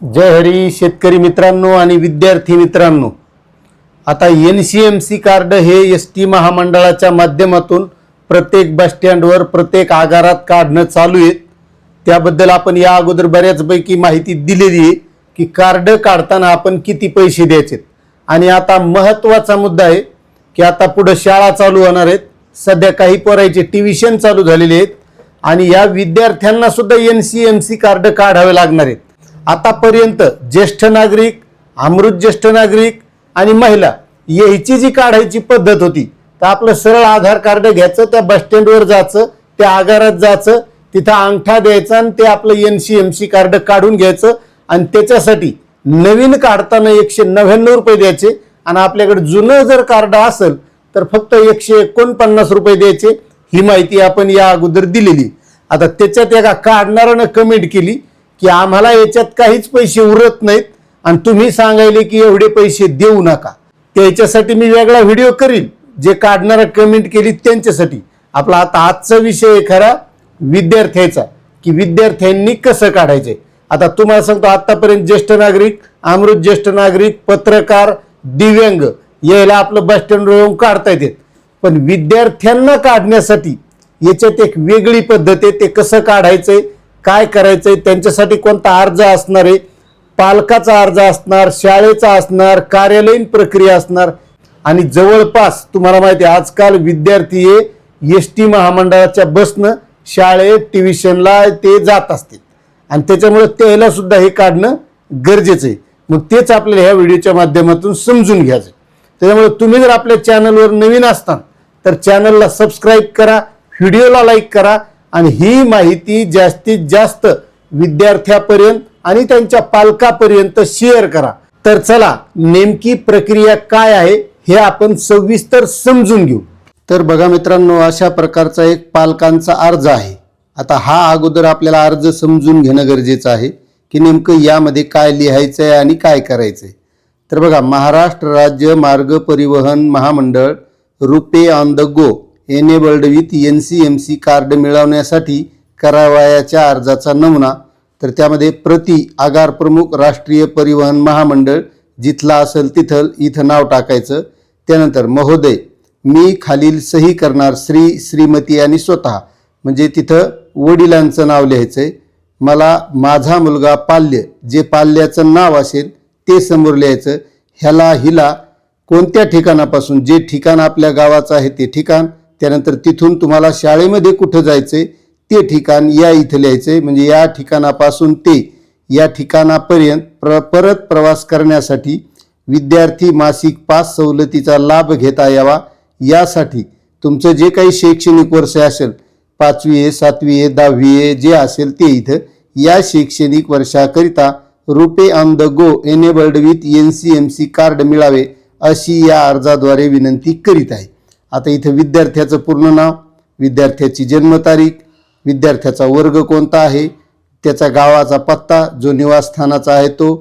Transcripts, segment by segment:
जय हरी शेतकरी मित्रांनो आणि विद्यार्थी मित्रांनो, आता NCMC कार्ड हे ST महामंडळाच्या माध्यमातून प्रत्येक बस स्टँडवर प्रत्येक आगारात काढणं चालू आहे। त्याबद्दल आपण या अगोदर बऱ्याचपैकी माहिती दिलेली आहे की कार्ड काढताना आपण किती पैसे द्यायचे। आणि आता महत्त्वाचा मुद्दा आहे की आता पुढे शाळा चालू होणार आहेत, सध्या काही पोरांचे ट्युशन चालू झालेले आहेत आणि या विद्यार्थ्यांना सुद्धा NCMC कार्ड काढावे लागणार आहेत। आतापर्यंत ज्येष्ठ नागरिक, अमृत ज्येष्ठ नागरिक आणि महिला याची जी काढायची पद्धत होती, तर आपलं सरळ आधार कार्ड घ्यायचं, त्या बस स्टँडवर जायचं, त्या आगारात जायचं, तिथं अंगठा द्यायचा आणि ते आपलं NCMC कार्ड काढून घ्यायचं आणि त्याच्यासाठी नवीन काढताना 199 रुपये द्यायचे आणि आपल्याकडे जुनं जर कार्ड असेल तर फक्त 149 रुपये द्यायचे। ही माहिती आपण या अगोदर दिलेली। आता त्याच्यात एका काढणाऱ्यानं कमेंट केली की आम्हाला याच्यात काहीच पैसे उरत नाहीत आणि तुम्ही सांगायले की एवढे पैसे देऊ नका। त्याच्यासाठी मी वेगळा व्हिडिओ करीन, जे काढणारा कमेंट केली त्यांच्यासाठी। आपला आता आजचा विषय आहे खरा विद्यार्थ्याचा, की विद्यार्थ्यांनी कसं काढायचे। आता तुम्हाला सांगतो, आतापर्यंत ज्येष्ठ नागरिक, अमृत ज्येष्ठ नागरिक, पत्रकार, दिव्यांग यायला आपलं बस स्टँडवर येऊन काढता येते, पण विद्यार्थ्यांना काढण्यासाठी याच्यात एक वेगळी पद्धत आहे। ते कसं काढायचंय, काय करायचंय, त्यांच्यासाठी कोणता अर्ज असणार आहे, पालकाचा अर्ज असणार, शाळेचा असणार, कार्यालयीन प्रक्रिया असणार। आणि जवळपास तुम्हाला माहिती आहे आजकाल विद्यार्थी हे ST महामंडळाच्या बसनं शाळेत ट्युशनला ते जात असतील आणि त्याच्यामुळे त्याला सुद्धा हे काढणं गरजेचं आहे। मग तेच आपल्याला ह्या व्हिडिओच्या माध्यमातून समजून घ्यायचं। त्याच्यामुळे तुम्ही जर आपल्या चॅनलवर नवीन असताल तर चॅनलला सबस्क्राईब करा, व्हिडिओला लाईक करा आणि ही माहिती जास्तीत जास्त विद्यार्थ्यापर्यंत आणि त्यांच्या पालकापर्यंत शेअर करा। तर चला नेमकी प्रक्रिया काय आहे हे आपण सविस्तर समजून घेऊ। तर बघा मित्रांनो, अशा प्रकारचा एक पालकांचा अर्ज आहे। आता हा अगोदर आपल्याला अर्ज समजून घेणं गरजेचं आहे की नेमकं यामध्ये काय लिहायचं आहे आणि काय करायचंय। तर बघा, महाराष्ट्र राज्य मार्ग परिवहन महामंडळ RuPay on the go enabled with NCMC card मिळवण्यासाठी करावयाच्या अर्जाचा नमुना। तर त्यामध्ये प्रति आगार प्रमुख राष्ट्रीय परिवहन महामंडळ जिथला असेल तिथं इथं नाव टाकायचं। त्यानंतर महोदय मी खालील सही करणार श्री, श्रीमती आणि स्वतः, म्हणजे तिथं वडिलांचं नाव लिहायचंय। मला माझा मुलगा पाल्य, जे पाल्याचं नाव असेल ते समोर लिहायचं। ह्याला हिला कोणत्या ठिकाणापासून, जे ठिकाण आपल्या गावाचं आहे ते ठिकाण, त्यानंतर तिथून तुम्हाला शाळेमध्ये कुठं जायचंय ते ठिकाण या इथं लिहायचंय। म्हणजे या ठिकाणापासून ते या ठिकाणापर्यंत परत प्रवास करण्यासाठी विद्यार्थी मासिक पास सवलतीचा लाभ घेता यावा, यासाठी तुमचं जे काही शैक्षणिक वर्ष असेल, 5वी आहे, 7वी आहे, 10वी आहे, जे असेल ते इथं या शैक्षणिक वर्षाकरिता RuPay on the go enabled with NCMC card मिळावे अशी या अर्जाद्वारे विनंती करीत आहे। आता इथं विद्यार्थ्याचं पूर्ण नाव, विद्यार्थ्याची जन्मतारीख, विद्यार्थ्याचा वर्ग कोणता आहे, त्याचा गावाचा पत्ता, जो निवासस्थानाचा आहे तो,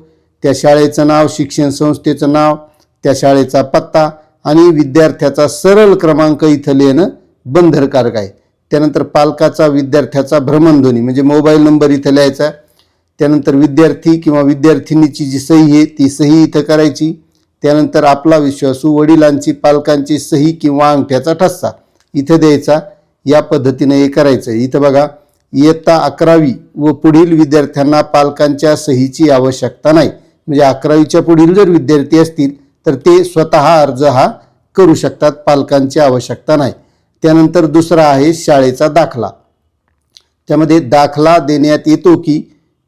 त्या शाळेचं नाव, शिक्षण संस्थेचं नाव, त्या शाळेचा पत्ता आणि विद्यार्थ्याचा सरळ क्रमांक इथं लिहिणं बंधनकारक आहे। त्यानंतर पालकाचा विद्यार्थ्याचा भ्रमणध्वनी म्हणजे मोबाईल नंबर इथं लिहायचा। त्यानंतर विद्यार्थी किंवा विद्यार्थिनीची जी सही आहे ती सही इथं करायची। त्यानंतर आपला विश्वासू वडिलांची, पालकांची सही किंवा अंगठ्याचा ठसा इथं द्यायचा। या पद्धतीने हे करायचं। इथं बघा, इयत्ता 11वी व पुढील विद्यार्थ्यांना पालकांच्या सहीची आवश्यकता नाही, म्हणजे 11वीच्या पुढील जर विद्यार्थी असतील तर ते स्वतः अर्ज हा करू शकतात, पालकांची आवश्यकता नाही। त्यानंतर दुसरा आहे शाळेचा दाखला। त्यामध्ये दाखला देण्यात येतो की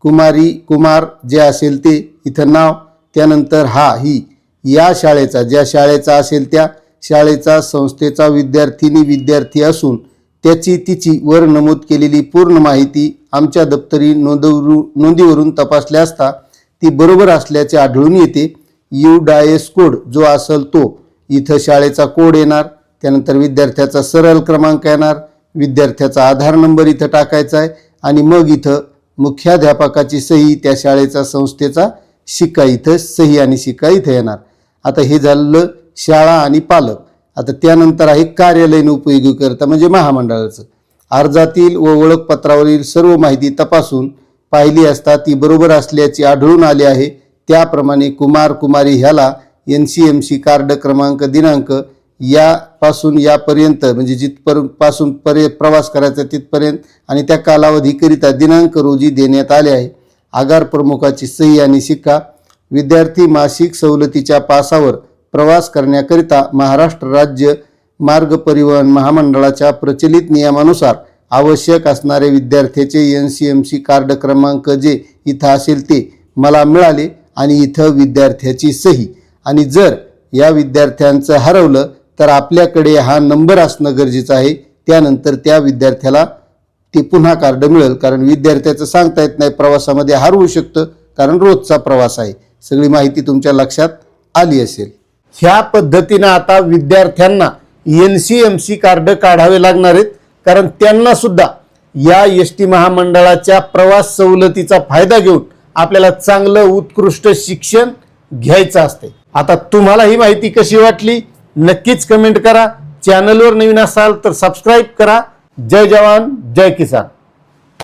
कुमारी, कुमार जे असेल ते इथं नाव, त्यानंतर हा, ही या शाळेचा, ज्या शाळेचा असेल त्या शाळेचा, संस्थेचा विद्यार्थिनी, विद्यार्थी असून त्याची तिची वर नमूद केलेली पूर्ण माहिती आमच्या दप्तरी नोंदीवरून तपासल्या असता ती बरोबर असल्याचे आढळून येते। UDIS कोड जो असेल तो इथं शाळेचा कोड येणार, त्यानंतर विद्यार्थ्याचा सरळ क्रमांक येणार, विद्यार्थ्याचा आधार नंबर इथं टाकायचा आहे आणि मग इथं मुख्याध्यापकाची सही, त्या शाळेचा, संस्थेचा शिक्का, इथं सही आणि शिक्का इथं येणार। आता हे झालं शाळा आणि पालक। आता त्यानंतर आहे कार्यालयीन उपयोगीकर्ता म्हणजे महामंडळाचं। अर्जातील व ओळखपत्रावरील सर्व माहिती तपासून पाहिली असता ती बरोबर असल्याची आढळून आली आहे। त्याप्रमाणे कुमार कुमारी ह्याला NCMC कार्ड क्रमांक दिनांक यापासून यापर्यंत म्हणजे जिथपासून प्रवास करायचा तिथपर्यंत आणि त्या कालावधीकरिता दिनांक रोजी देण्यात आले आहे। आगार प्रमुखाची सही आणि शिक्का। विद्यार्थी मासिक सवलतीच्या पासावर प्रवास करण्याकरिता महाराष्ट्र राज्य मार्ग परिवहन महामंडळाच्या प्रचलित नियमानुसार आवश्यक असणारे विद्यार्थ्याचे NCMC कार्ड क्रमांक जे इथं असेल ते मला मिळाले आणि इथं विद्यार्थ्याची सही। आणि जर या विद्यार्थ्यांचं हरवलं तर आपल्याकडे हा नंबर असणं गरजेचं आहे। त्यानंतर त्या विद्यार्थ्याला ते पुन्हा कार्ड मिळेल, कारण विद्यार्थ्याचं सांगता येत नाही, प्रवासामध्ये हरवू शकतं, कारण रोजचा प्रवास आहे। सगळी माहिती तुमच्या लक्षात आली असेल। ह्या पद्धतीनं आता विद्यार्थ्यांना NCMC कार्ड काढावे लागणार आहेत, कारण त्यांना सुद्धा या ST महामंडळाच्या प्रवास सवलतीचा फायदा घेऊन आपल्याला चांगलं उत्कृष्ट शिक्षण घ्यायचं असते। आता तुम्हाला ही माहिती कशी वाटली नक्कीच कमेंट करा। चॅनलवर नवीन असाल तर सबस्क्राईब करा। जय जवान जय किसान।